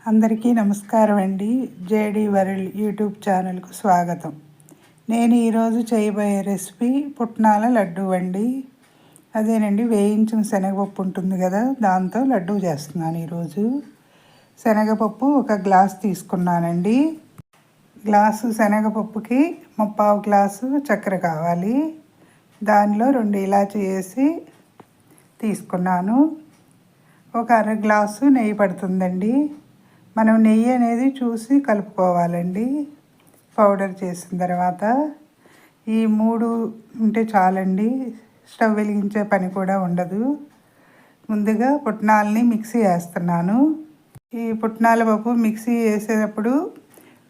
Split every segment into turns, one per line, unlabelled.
అందరికీ నమస్కారం అండి. జేడి వరల్డ్ యూట్యూబ్ ఛానల్కు స్వాగతం. నేను ఈరోజు చేయబోయే రెసిపీ పుట్నాల లడ్డు అండి. అదేనండి, వేయించిన శనగపప్పు ఉంటుంది కదా, దాంతో లడ్డు చేస్తున్నాను ఈరోజు. శనగపప్పు ఒక గ్లాస్ తీసుకున్నానండి. గ్లాసు శనగపప్పుకి 3/4 గ్లాసు చక్కెర కావాలి. దానిలో 2 ఇలాచీ వేసి తీసుకున్నాను. ఒక అర గ్లాసు నెయ్యి పడుతుందండి. మనం నెయ్యి అనేది చూసి కలుపుకోవాలండి. పౌడర్ చేసిన తర్వాత ఈ 3 ఉంటే చాలండి, స్టవ్ వెలిగించే పని కూడా ఉండదు. ముందుగా పుట్నాలని మిక్సీ వేస్తున్నాను. ఈ పుట్నాల పప్పు మిక్సీ వేసేటప్పుడు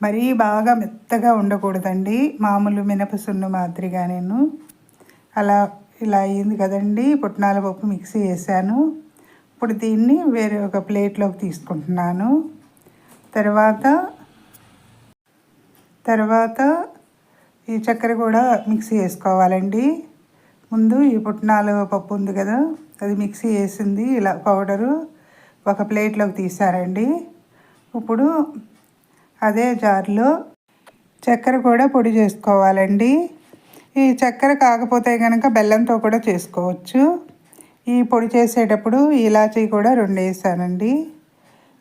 మరీ బాగా మెత్తగా ఉండకూడదండి, మామూలు మినపసున్ను మాదిరిగా. నేను ఇలా అయింది కదండి. పుట్నాల పప్పు మిక్సీ వేసాను. ఇప్పుడు దీన్ని వేరే ఒక ప్లేట్లోకి తీసుకుంటున్నాను. తర్వాత ఈ చక్కెర కూడా మిక్సీ వేసుకోవాలండి. ముందు ఈ పుట్నాల పప్పు ఉంది కదా, అది మిక్సీ వేసింది ఇలా పౌడరు ఒక ప్లేట్లోకి తీసారండి. ఇప్పుడు అదే జార్లో చక్కెర కూడా పొడి చేసుకోవాలండి. ఈ చక్కెర కాకపోతే కనుక బెల్లంతో కూడా చేసుకోవచ్చు. ఈ పొడి చేసేటప్పుడు ఇలాచీ కూడా 2 వేసానండి.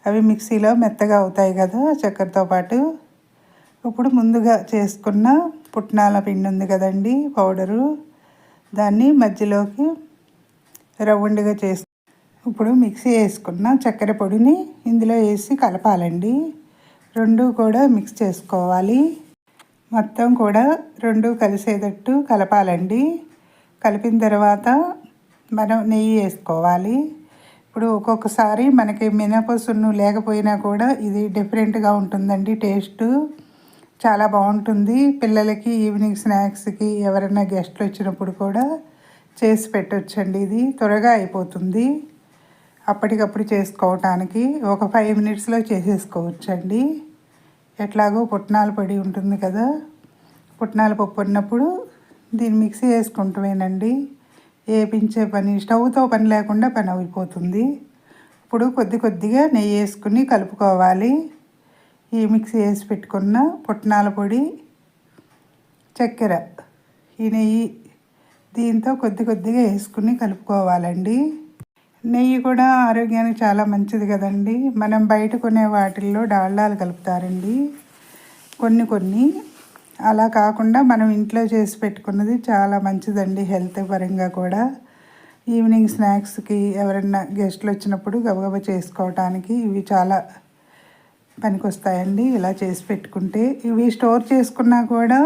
అవి మిక్సీలో మెత్తగా అవుతాయి కదా చక్కెరతో పాటు. ఇప్పుడు ముందుగా చేసుకున్న పుట్నాల పిండి ఉంది కదండి, పౌడరు, దాన్ని మధ్యలోకి రౌండ్గా ఇప్పుడు మిక్సీ వేసుకున్న చక్కెర పొడిని ఇందులో వేసి కలపాలండి. 2 కూడా మిక్స్ చేసుకోవాలి. మొత్తం కూడా 2 కలిసేటట్టు కలపాలండి. కలిపిన తర్వాత మనం నెయ్యి వేసుకోవాలి. ఇప్పుడు ఒక్కొక్కసారి మనకి మినపసున్ను లేకపోయినా కూడా ఇది డిఫరెంట్గా ఉంటుందండి. టేస్ట్ చాలా బాగుంటుంది. పిల్లలకి ఈవినింగ్ స్నాక్స్కి ఎవరైనా గెస్ట్లు వచ్చినప్పుడు కూడా చేసి పెట్టొచ్చండి. ఇది త్వరగా అయిపోతుంది. అప్పటికప్పుడు చేసుకోవటానికి ఒక 5 మినిట్స్లో చేసేసుకోవచ్చండి. ఎట్లాగో పుట్నాల పొడి ఉంటుంది కదా, పుట్నాల పప్పు ఉన్నప్పుడు దీన్ని మిక్సీ వేసుకుంటామేనండి. వేపించే పని, స్టవ్తో పని లేకుండా పని అయిపోతుంది. ఇప్పుడు కొద్దిగా నెయ్యి వేసుకుని కలుపుకోవాలి. ఈ మిక్సీ వేసి పెట్టుకున్న పుట్నాల పొడి, చక్కెర, ఈ నెయ్యి దీంతో కొద్దిగా వేసుకుని కలుపుకోవాలండి. నెయ్యి కూడా ఆరోగ్యానికి చాలా మంచిది కదండి. మనం బయట కొనే వాటిల్లో డాల్డాలు కలుపుతారండి కొన్ని. అలా కాకుండా మనం ఇంట్లో చేసి పెట్టుకున్నది చాలా మంచిదండి, హెల్త్ పరంగా కూడా. ఈవినింగ్ స్నాక్స్కి ఎవరైనా గెస్ట్లు వచ్చినప్పుడు గబగబా చేసుకోవటానికి ఇవి చాలా పనికొస్తాయండి. ఇలా చేసి పెట్టుకుంటే ఇవి స్టోర్ చేసుకున్నా కూడా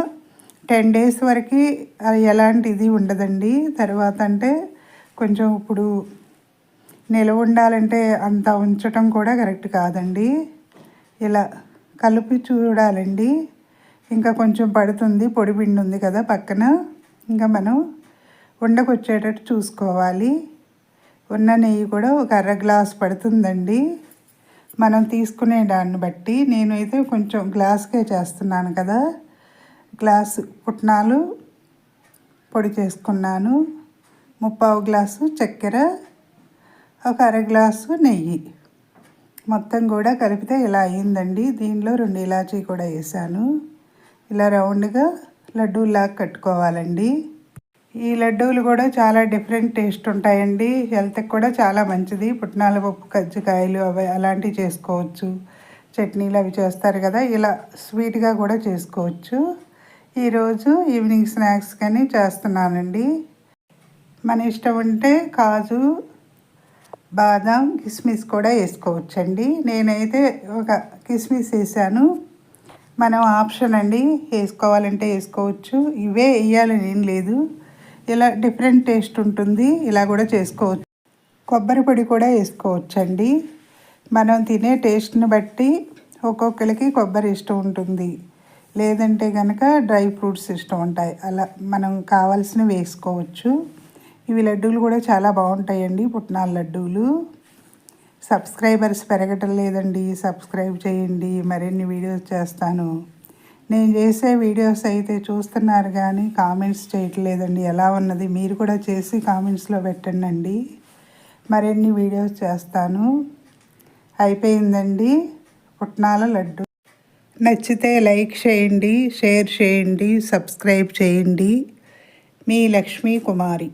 10 డేస్ వరకు ఎలాంటి ఇది ఉండదండి. తర్వాత అంటే కొంచెం ఇప్పుడు నిలవ ఉండాలంటే అంత ఉంచటం కూడా కరెక్ట్ కాదండి. ఇలా కలిపి చూడాలండి. ఇంకా కొంచెం పడుతుంది, పొడి పిండి ఉంది కదా పక్కన, ఇంకా మనం ఉండకొచ్చేటట్టు చూసుకోవాలి. ఉన్న నెయ్యి కూడా ఒక అర గ్లాస్ పడుతుందండి, మనం తీసుకునే దాన్ని బట్టి. నేనైతే కొంచెం గ్లాస్కే చేస్తున్నాను కదా. గ్లాసు పుట్నాలు పొడి చేసుకున్నాను, 3/4 గ్లాసు చక్కెర, ఒక అర గ్లాసు నెయ్యి, మొత్తం కూడా కలిపితే ఇలా అయ్యిందండి. దీనిలో 2 ఇలాచీ కూడా వేసాను. ఇలా రౌండ్గా లడ్డూలాగా కట్టుకోవాలండి. ఈ లడ్డూలు కూడా చాలా డిఫరెంట్ టేస్ట్ ఉంటాయండి. హెల్త్కి కూడా చాలా మంచిది. పుట్నాల పప్పు కజ్జికాయలు అవి అలాంటివి చేసుకోవచ్చు. చట్నీలు అవి చేస్తారు కదా, ఇలా స్వీట్గా కూడా చేసుకోవచ్చు. ఈరోజు ఈవినింగ్ స్నాక్స్ కానీ చేస్తున్నానండి. మన ఇష్టం ఉంటే కాజు, బాదం, కిస్మిస్ కూడా వేసుకోవచ్చండి. నేనైతే ఒక కిస్మిస్ వేసాను. మనం ఆప్షన్ అండి, వేసుకోవాలంటే వేసుకోవచ్చు. ఇవే వేయాలని ఏం లేదు, ఇలా డిఫరెంట్ టేస్ట్ ఉంటుంది. ఇలా కూడా చేసుకోవచ్చు. కొబ్బరి పొడి కూడా వేసుకోవచ్చండి. మనం తినే టేస్ట్ని బట్టి ఒక్కొక్కరికి కొబ్బరి ఇష్టం ఉంటుంది, లేదంటే కనుక డ్రై ఫ్రూట్స్ ఇష్టం ఉంటాయి. అలా మనం కావాల్సినవి వేసుకోవచ్చు. ఇవి లడ్డూలు కూడా చాలా బాగుంటాయండి, పుట్నాల లడ్డూలు. సబ్స్క్రైబర్స్ పెరగటం లేదండి, సబ్స్క్రైబ్ చేయండి. మరిన్ని వీడియోస్ చేస్తాను. నేను చేసే వీడియోస్ అయితే చూస్తున్నారు కానీ కామెంట్స్ చేయట్లేదండి. ఎలా ఉన్నది మీరు కూడా చేసి కామెంట్స్లో పెట్టండి. మరిన్ని వీడియోస్ చేస్తాను. అయిపోయిందండి. పుట్నాల లడ్డు. నచ్చితే లైక్ చేయండి, షేర్ చేయండి, సబ్స్క్రైబ్ చేయండి. మీ లక్ష్మీ కుమారి.